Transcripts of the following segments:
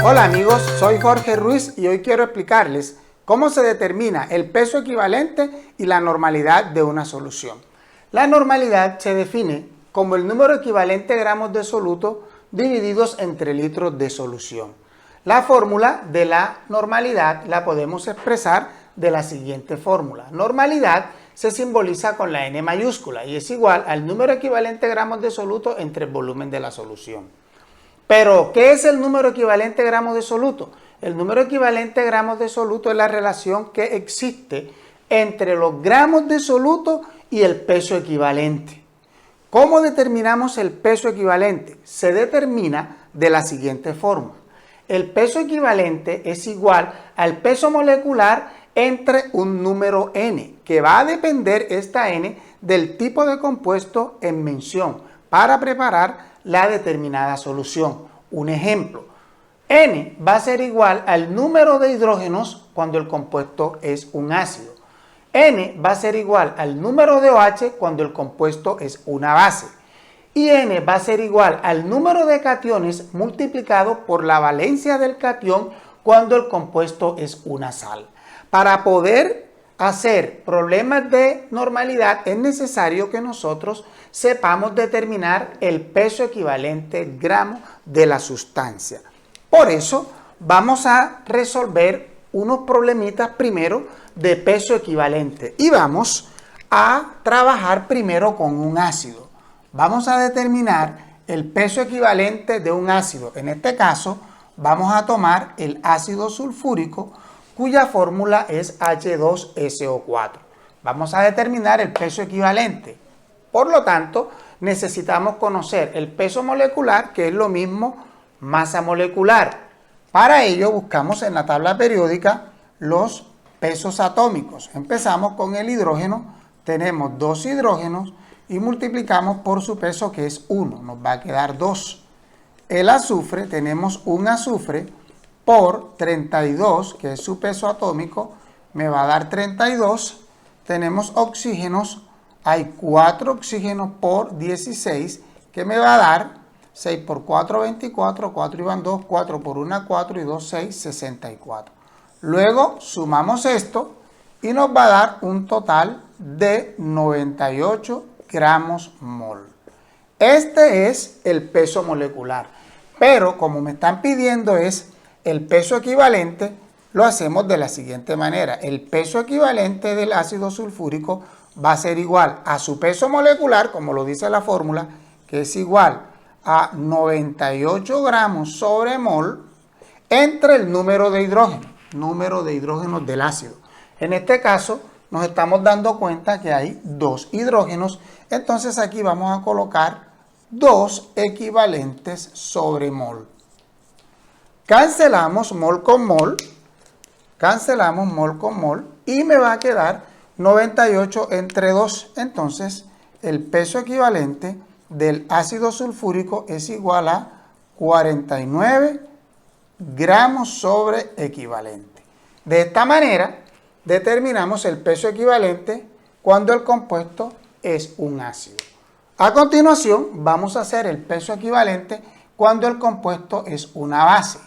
Hola amigos, soy Jorge Ruiz y hoy quiero explicarles cómo se determina el peso equivalente y la normalidad de una solución. La normalidad se define como el número equivalente de gramos de soluto divididos entre litros de solución. La fórmula de la normalidad la podemos expresar de la siguiente fórmula. Normalidad se simboliza con la N mayúscula y es igual al número equivalente de gramos de soluto entre el volumen de la solución. Pero, ¿qué es el número equivalente de gramos de soluto? El número equivalente de gramos de soluto es la relación que existe entre los gramos de soluto y el peso equivalente. ¿Cómo determinamos el peso equivalente? Se determina de la siguiente forma. El peso equivalente es igual al peso molecular entre un número n, que va a depender esta n del tipo de compuesto en mención para preparar la determinada solución. Un ejemplo, N va a ser igual al número de hidrógenos cuando el compuesto es un ácido. N va a ser igual al número de OH cuando el compuesto es una base. Y N va a ser igual al número de cationes multiplicado por la valencia del catión cuando el compuesto es una sal. Para poder hacer problemas de normalidad es necesario que nosotros sepamos determinar el peso equivalente en gramos de la sustancia. Por eso vamos a resolver unos problemitas primero de peso equivalente y vamos a trabajar primero con un ácido. Vamos a determinar el peso equivalente de un ácido. En este caso vamos a tomar el ácido sulfúrico, cuya fórmula es H2SO4. Vamos a determinar el peso equivalente. Por lo tanto, necesitamos conocer el peso molecular, que es lo mismo masa molecular. Para ello, buscamos en la tabla periódica los pesos atómicos. Empezamos con el hidrógeno, tenemos 2 hidrógenos y multiplicamos por su peso, que es 1, nos va a quedar 2. El azufre, tenemos un azufre por 32, que es su peso atómico, me va a dar 32. Tenemos oxígenos, hay 4 oxígenos por 16, que me va a dar 6 por 4, 24, 4 iban 2, 4 por 1, 4 y 2, 6, 64. Luego sumamos esto y nos va a dar un total de 98 gramos mol. Este es el peso molecular, pero como me están pidiendo es el peso equivalente, lo hacemos de la siguiente manera. El peso equivalente del ácido sulfúrico va a ser igual a su peso molecular, como lo dice la fórmula, que es igual a 98 gramos sobre mol entre el número de hidrógenos del ácido. En este caso nos estamos dando cuenta que hay 2 hidrógenos, entonces aquí vamos a colocar 2 equivalentes sobre mol. Cancelamos mol con mol y me va a quedar 98 entre 2. Entonces, el peso equivalente del ácido sulfúrico es igual a 49 gramos sobre equivalente. De esta manera, determinamos el peso equivalente cuando el compuesto es un ácido. A continuación, vamos a hacer el peso equivalente cuando el compuesto es una base.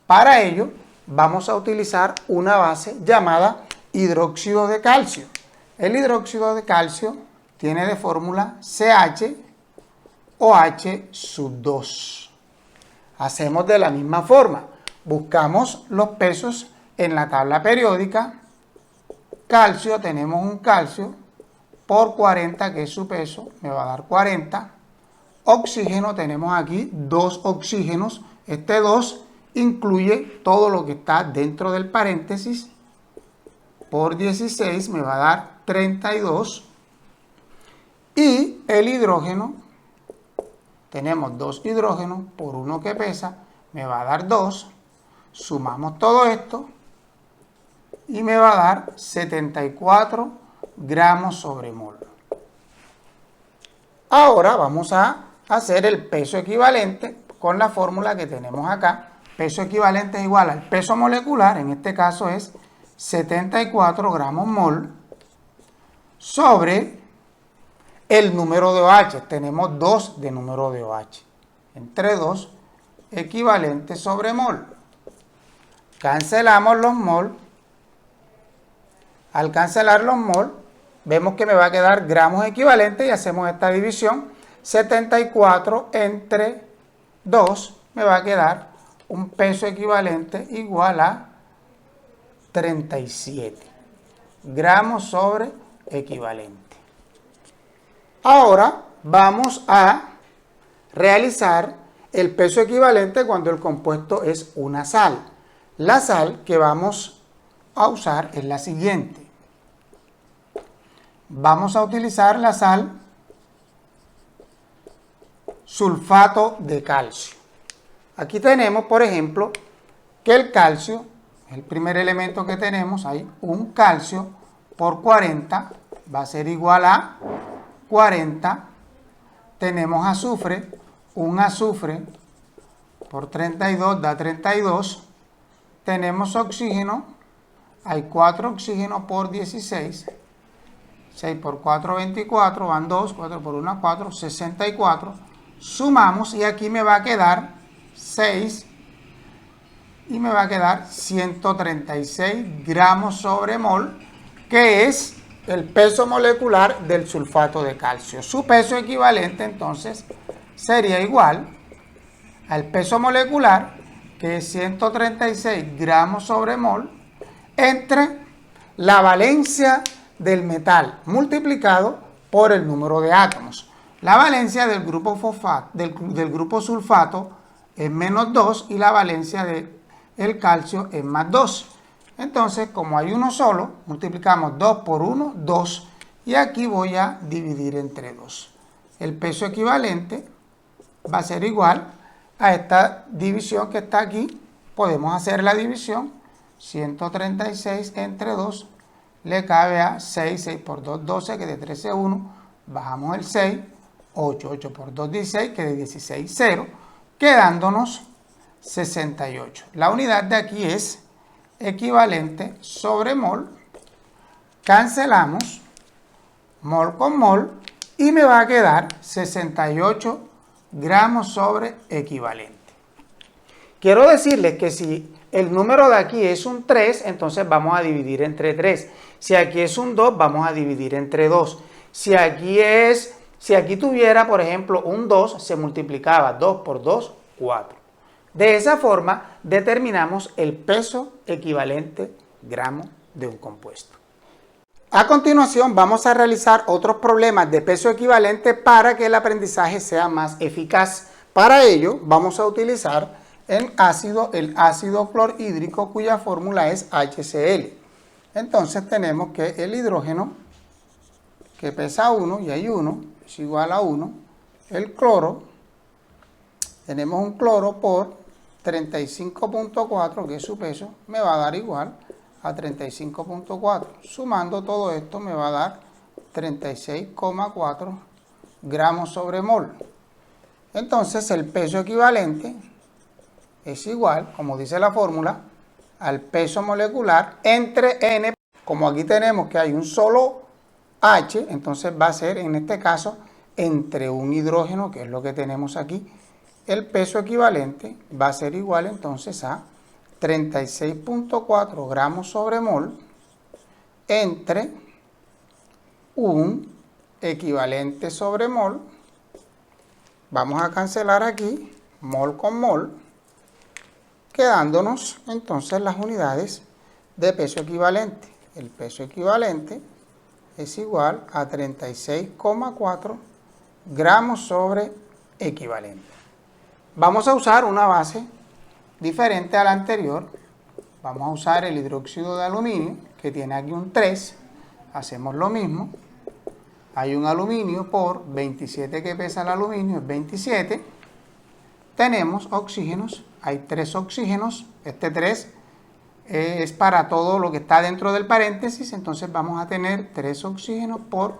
Para ello, vamos a utilizar una base llamada hidróxido de calcio. El hidróxido de calcio tiene de fórmula CHOH2. Hacemos de la misma forma. Buscamos los pesos en la tabla periódica. Calcio, tenemos un calcio por 40, que es su peso, me va a dar 40. Oxígeno, tenemos aquí 2 oxígenos. Este 2 incluye todo lo que está dentro del paréntesis. Por 16 me va a dar 32. Y el hidrógeno, tenemos 2 hidrógenos por 1 que pesa, me va a dar 2. Sumamos todo esto y me va a dar 74 gramos sobre mol. Ahora vamos a hacer el peso equivalente con la fórmula que tenemos acá. peso equivalente es igual al peso molecular, en este caso es 74 gramos mol, sobre el número de OH. Tenemos 2 de número de OH. Entre 2, equivalente sobre mol. Cancelamos los mol. Al cancelar los mol, vemos que me va a quedar gramos equivalentes y hacemos esta división. 74 entre 2 me va a quedar un peso equivalente igual a 37 gramos sobre equivalente. Ahora vamos a realizar el peso equivalente cuando el compuesto es una sal. La sal que vamos a usar es la siguiente. Vamos a utilizar la sal sulfato de calcio. Aquí tenemos, por ejemplo, que el calcio, el primer elemento que tenemos, hay un calcio por 40, va a ser igual a 40. Tenemos azufre, un azufre por 32 da 32. Tenemos oxígeno, hay 4 oxígenos por 16. 6 por 4, 24, van 2, 4 por 1, 4, 64. Sumamos y aquí me va a quedar 6 y me va a quedar 136 gramos sobre mol, que es el peso molecular del sulfato de calcio. Su peso equivalente entonces sería igual al peso molecular, que es 136 gramos sobre mol, entre la valencia del metal multiplicado por el número de átomos. La valencia del grupo fosfato, del grupo sulfato es menos 2 y la valencia del calcio es más 2. Entonces, como hay uno solo, multiplicamos 2 por 1, 2. Y aquí voy a dividir entre 2. El peso equivalente va a ser igual a esta división que está aquí. Podemos hacer la división. 136 entre 2 le cabe a 6, 6 por 2, 12, que de 13, 1. Bajamos el 6, 8, 8 por 2, 16, que de 16, 0. Quedándonos 68. La unidad de aquí es equivalente sobre mol. Cancelamos mol con mol y me va a quedar 68 gramos sobre equivalente. Quiero decirles que si el número de aquí es un 3, entonces vamos a dividir entre 3. Si aquí es un 2, vamos a dividir entre 2. Si aquí tuviera, por ejemplo, un 2, se multiplicaba 2 por 2, 4. De esa forma determinamos el peso equivalente gramo de un compuesto. A continuación vamos a realizar otros problemas de peso equivalente para que el aprendizaje sea más eficaz. Para ello vamos a utilizar el ácido clorhídrico, cuya fórmula es HCl. Entonces tenemos que el hidrógeno, que pesa 1 y hay 1, es igual a 1. El cloro, tenemos un cloro por 35.4, que es su peso, me va a dar igual a 35.4. Sumando todo esto me va a dar 36,4 gramos sobre mol. Entonces el peso equivalente es igual, como dice la fórmula, al peso molecular entre N. Como aquí tenemos que hay un solo H, entonces va a ser en este caso entre un hidrógeno, que es lo que tenemos aquí. El peso equivalente va a ser igual entonces a 36.4 gramos sobre mol entre un equivalente sobre mol. Vamos a cancelar aquí mol con mol, quedándonos entonces las unidades de peso equivalente. El peso equivalente es igual a 36,4 gramos sobre equivalente. Vamos a usar una base diferente a la anterior. Vamos a usar el hidróxido de aluminio, que tiene aquí un 3. Hacemos lo mismo. Hay un aluminio por 27 que pesa el aluminio, es 27. Tenemos oxígenos, hay 3 oxígenos. Este 3 es para todo lo que está dentro del paréntesis, entonces vamos a tener 3 oxígenos por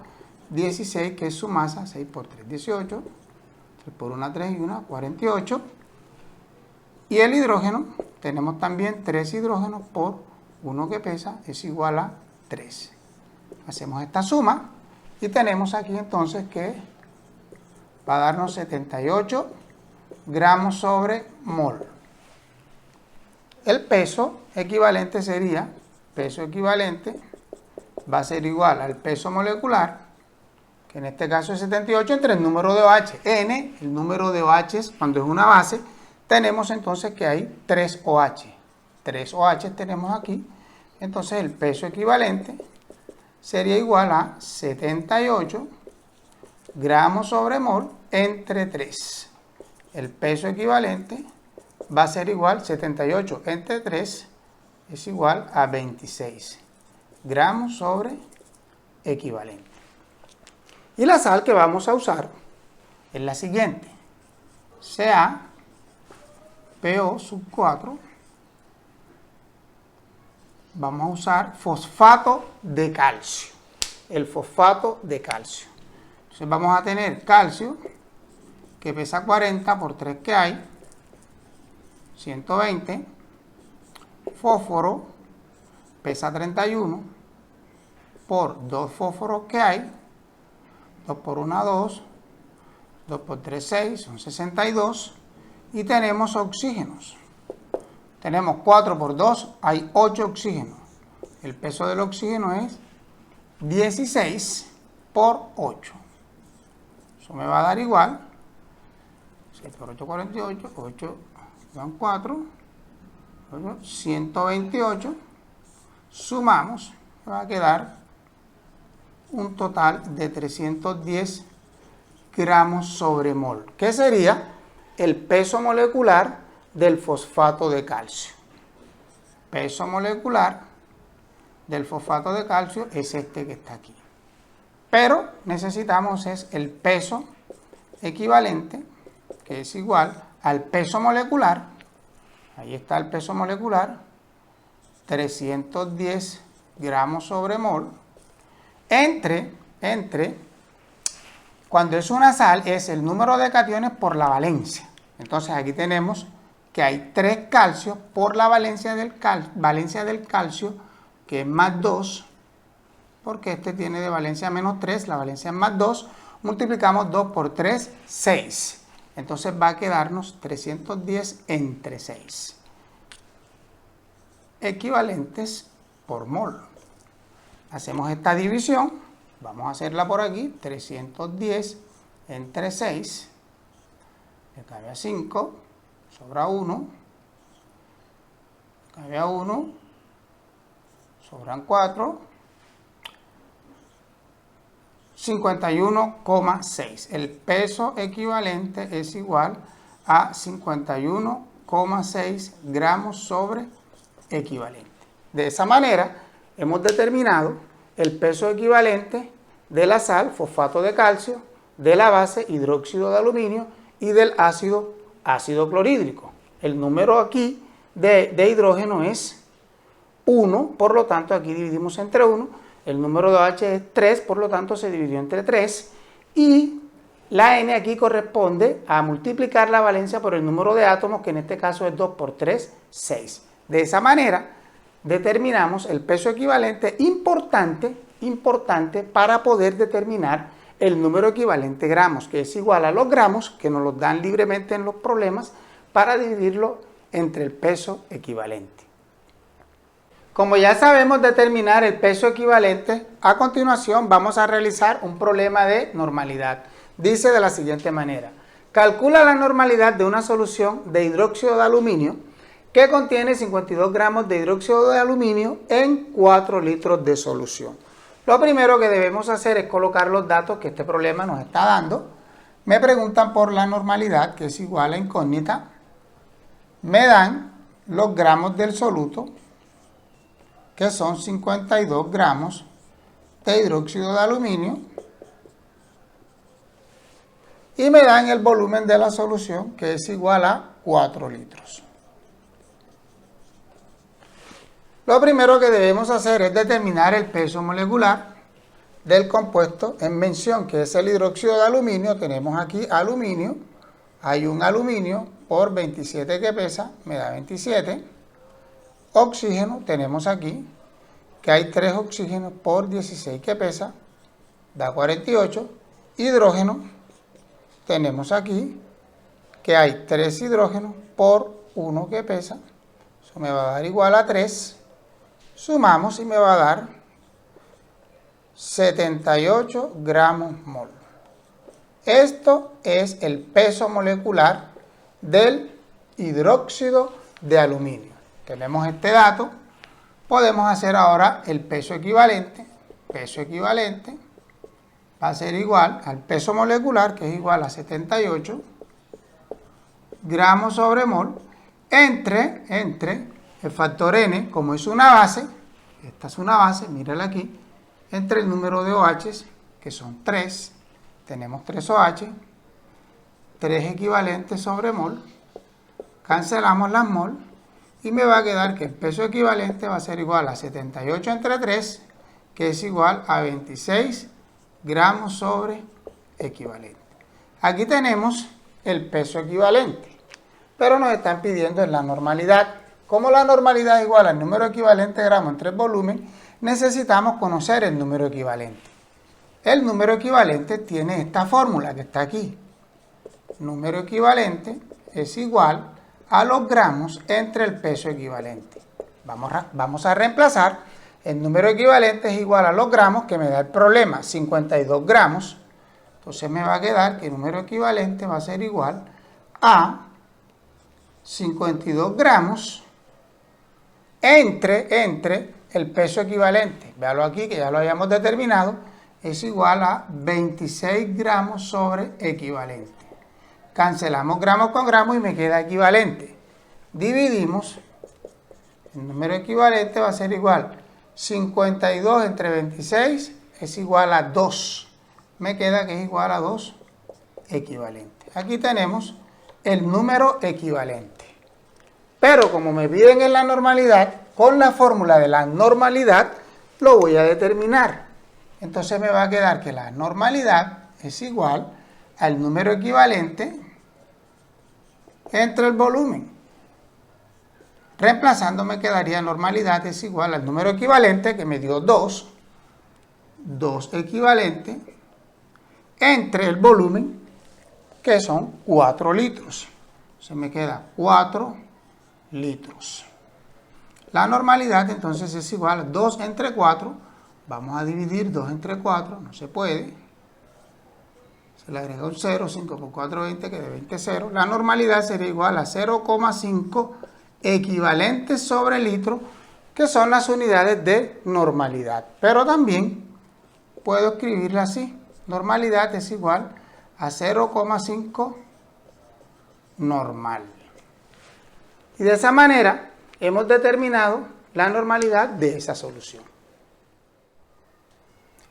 16, que es su masa. 6 por 3, 18. 3 por 1, 3 y 1, 48. Y el hidrógeno, tenemos también 3 hidrógenos por 1 que pesa, es igual a 3. Hacemos esta suma y tenemos aquí entonces que va a darnos 78 gramos sobre mol. El peso equivalente sería, peso equivalente va a ser igual al peso molecular, que en este caso es 78, entre el número de OH. N, el número de OH cuando es una base, tenemos entonces que hay 3 OH. 3 OH tenemos aquí, entonces el peso equivalente sería igual a 78 gramos sobre mol entre 3. El peso equivalente va a ser igual, 78 entre 3 es igual a 26 gramos sobre equivalente. Y la sal que vamos a usar es la siguiente. CaPO4. Vamos a usar fosfato de calcio. El fosfato de calcio. Entonces vamos a tener calcio, que pesa 40 por 3 que hay, 120. Fósforo, pesa 31 por 2 fósforos que hay, 2 por 1, 2, 2 por 3, 6, son 62. Y tenemos oxígenos. Tenemos 4 por 2, hay 8 oxígenos. El peso del oxígeno es 16 por 8. Eso me va a dar igual. 6 por 8, 48. 8 dan 4. 128. Sumamos. Me va a quedar un total de 310 gramos sobre mol. ¿Qué sería el peso molecular del fosfato de calcio? Peso molecular del fosfato de calcio es este que está aquí. Pero necesitamos es el peso equivalente, que es igual al peso molecular. Ahí está el peso molecular, 310 gramos sobre mol, entre, cuando es una sal, es el número de cationes por la valencia. Entonces aquí tenemos que hay 3 calcios por la valencia del calcio, que es más 2, porque este tiene de valencia menos 3, la valencia es más 2, multiplicamos 2 por 3, 6. Entonces va a quedarnos 310 entre 6. Equivalentes por mol. Hacemos esta división, vamos a hacerla por aquí, 310 entre 6, le cabe a 5, sobra 1, le cabe a 1, sobran 4, 51,6. El peso equivalente es igual a 51,6 gramos sobre equivalente. De esa manera hemos determinado el peso equivalente de la sal, fosfato de calcio, de la base, hidróxido de aluminio, y del ácido clorhídrico. El número aquí de hidrógeno es 1, por lo tanto aquí dividimos entre 1. El número de OH es 3, por lo tanto se dividió entre 3. Y la N aquí corresponde a multiplicar la valencia por el número de átomos, que en este caso es 2 por 3, 6. De esa manera determinamos el peso equivalente importante para poder determinar el número equivalente gramos, que es igual a los gramos que nos los dan libremente en los problemas, para dividirlo entre el peso equivalente. Como ya sabemos determinar el peso equivalente, a continuación vamos a realizar un problema de normalidad. Dice de la siguiente manera: calcula la normalidad de una solución de hidróxido de aluminio que contiene 52 gramos de hidróxido de aluminio en 4 litros de solución. Lo primero que debemos hacer es colocar los datos que este problema nos está dando. Me preguntan por la normalidad, que es igual a incógnita. Me dan los gramos del soluto, que son 52 gramos de hidróxido de aluminio, y me dan el volumen de la solución, que es igual a 4 litros. Lo primero que debemos hacer es determinar el peso molecular del compuesto en mención, que es el hidróxido de aluminio. Tenemos aquí aluminio, hay un aluminio por 27 que pesa, me da 27. Oxígeno, tenemos aquí que hay 3 oxígenos por 16 que pesa, da 48. Hidrógeno, tenemos aquí que hay 3 hidrógenos por 1 que pesa, eso me va a dar igual a 3. Sumamos y me va a dar 78 gramos mol. Esto es el peso molecular del hidróxido de aluminio. Tenemos este dato, podemos hacer ahora el peso equivalente. Peso equivalente va a ser igual al peso molecular, que es igual a 78 gramos sobre mol, entre el factor N, como es una base, esta es una base, mírala aquí, entre el número de OHs, que son 3, tenemos 3 OH, 3 equivalentes sobre mol, cancelamos las mol, y me va a quedar que el peso equivalente va a ser igual a 78 entre 3, que es igual a 26 gramos sobre equivalente. Aquí tenemos el peso equivalente, pero nos están pidiendo en la normalidad. Como la normalidad es igual al número equivalente de gramos entre el volumen, necesitamos conocer el número equivalente. El número equivalente tiene esta fórmula que está aquí. Número equivalente es igual a los gramos entre el peso equivalente. Vamos a reemplazar. El número equivalente es igual a los gramos que me da el problema, 52 gramos. Entonces me va a quedar que el número equivalente va a ser igual a 52 gramos entre el peso equivalente. Véalo aquí que ya lo habíamos determinado. Es igual a 26 gramos sobre equivalente. Cancelamos gramos con gramos y me queda equivalente. Dividimos. El número equivalente va a ser igual 52 entre 26 es igual a 2. Me queda que es igual a 2 equivalente. Aquí tenemos el número equivalente. Pero como me piden en la normalidad, con la fórmula de la normalidad lo voy a determinar. Entonces me va a quedar que la normalidad es igual al número equivalente entre el volumen. Reemplazando me quedaría normalidad es igual al número equivalente que me dio 2 equivalente entre el volumen que son 4 litros. Se me queda 4 litros. La normalidad entonces es igual a 2 entre 4. Vamos a dividir 2 entre 4, no se puede. Se le agrega un 0, 5 por 4, 20, que de 20 0. La normalidad sería igual a 0,5 equivalentes sobre litro, que son las unidades de normalidad. Pero también puedo escribirla así. Normalidad es igual a 0,5 normal. Y de esa manera hemos determinado la normalidad de esa solución.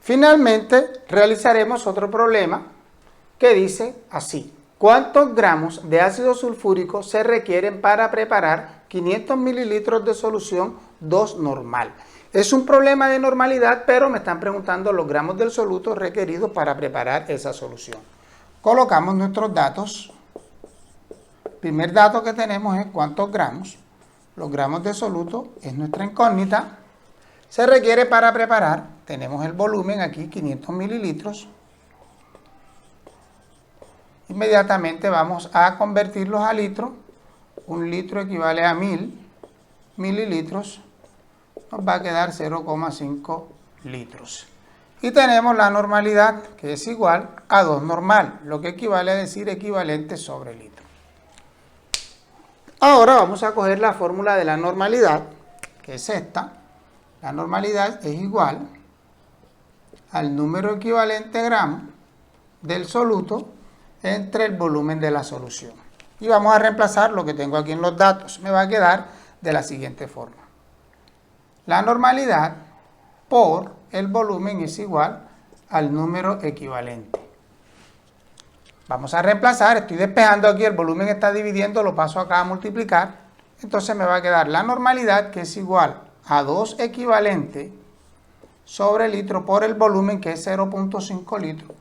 Finalmente realizaremos otro problema que dice así: ¿cuántos gramos de ácido sulfúrico se requieren para preparar 500 mililitros de solución 2 normal? Es un problema de normalidad, pero me están preguntando los gramos del soluto requeridos para preparar esa solución. Colocamos nuestros datos. El primer dato que tenemos es cuántos gramos. Los gramos de soluto es nuestra incógnita. Se requiere para preparar, tenemos el volumen aquí, 500 mililitros. Inmediatamente vamos a convertirlos a litros. Un litro equivale a 1000 mililitros. Nos va a quedar 0,5 litros. Y tenemos la normalidad, que es igual a 2 normal, lo que equivale a decir equivalente sobre litro. Ahora vamos a coger la fórmula de la normalidad, que es esta. La normalidad es igual al número equivalente gramos del soluto entre el volumen de la solución. Y vamos a reemplazar lo que tengo aquí en los datos. Me va a quedar de la siguiente forma. La normalidad por el volumen es igual al número equivalente. Vamos a reemplazar, estoy despejando aquí, el volumen está dividiendo, lo paso acá a multiplicar. Entonces me va a quedar la normalidad, que es igual a 2 equivalente sobre litro por el volumen, que es 0,5 litros.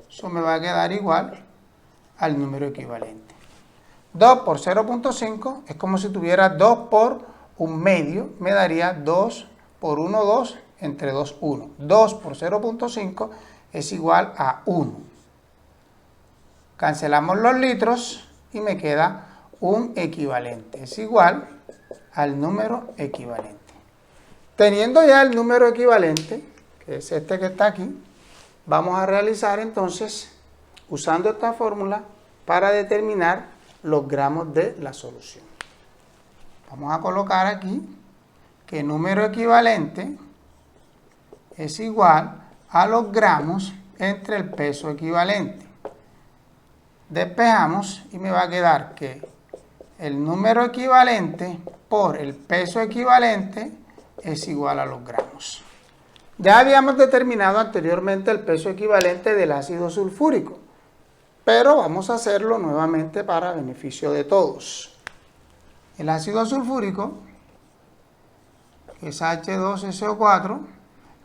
Eso me va a quedar igual al número equivalente. 2 por 0.5 es como si tuviera 2 por un medio, me daría 2 por 1, 2, entre 2, 1. 2 por 0.5 es igual a 1. Cancelamos los litros y me queda un equivalente. Es igual al número equivalente. Teniendo ya el número equivalente, que es este que está aquí, vamos a realizar entonces, usando esta fórmula, para determinar los gramos de la solución. Vamos a colocar aquí que el número equivalente es igual a los gramos entre el peso equivalente. Despejamos y me va a quedar que el número equivalente por el peso equivalente es igual a los gramos. Ya habíamos determinado anteriormente el peso equivalente del ácido sulfúrico, pero vamos a hacerlo nuevamente para beneficio de todos. El ácido sulfúrico, que es H2SO4,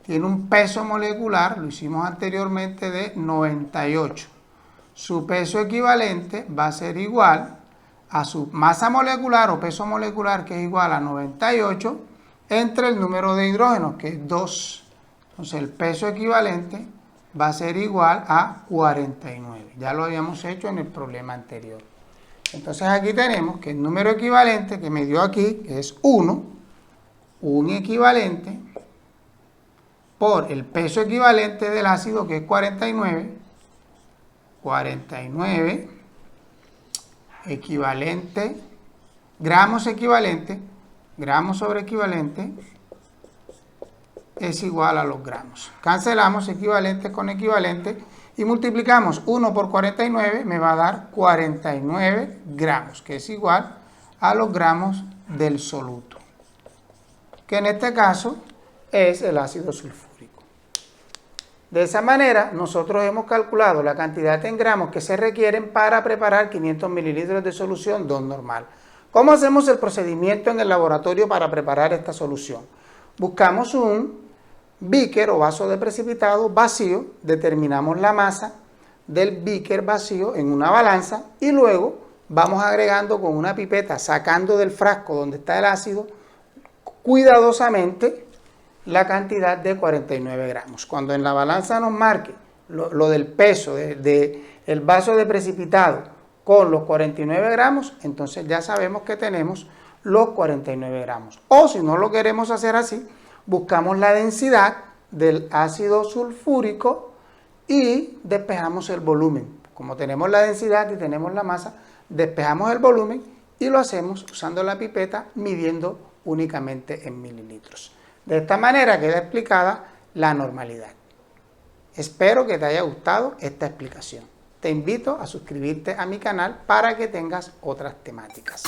tiene un peso molecular, lo hicimos anteriormente, de 98. Su peso equivalente va a ser igual a su masa molecular o peso molecular, que es igual a 98, entre el número de hidrógenos, que es 2. Entonces el peso equivalente va a ser igual a 49. Ya lo habíamos hecho en el problema anterior. Entonces aquí tenemos que el número equivalente que me dio aquí, que es 1, un equivalente por el peso equivalente del ácido, que es 49, equivalente, gramos sobre equivalente, es igual a los gramos. Cancelamos equivalente con equivalente y multiplicamos 1 por 49, me va a dar 49 gramos, que es igual a los gramos del soluto, que en este caso es el ácido sulfúrico. De esa manera, nosotros hemos calculado la cantidad en gramos que se requieren para preparar 500 mililitros de solución 2 normal. ¿Cómo hacemos el procedimiento en el laboratorio para preparar esta solución? Buscamos un beaker o vaso de precipitado vacío, determinamos la masa del beaker vacío en una balanza y luego vamos agregando con una pipeta, sacando del frasco donde está el ácido, cuidadosamente la cantidad de 49 gramos. Cuando en la balanza nos marque lo del peso del vaso de precipitado con los 49 gramos, entonces ya sabemos que tenemos los 49 gramos. O si no lo queremos hacer así, buscamos la densidad del ácido sulfúrico y despejamos el volumen. Como tenemos la densidad y tenemos la masa, despejamos el volumen y lo hacemos usando la pipeta, midiendo únicamente en mililitros. De esta manera queda explicada la normalidad. Espero que te haya gustado esta explicación. Te invito a suscribirte a mi canal para que tengas otras temáticas.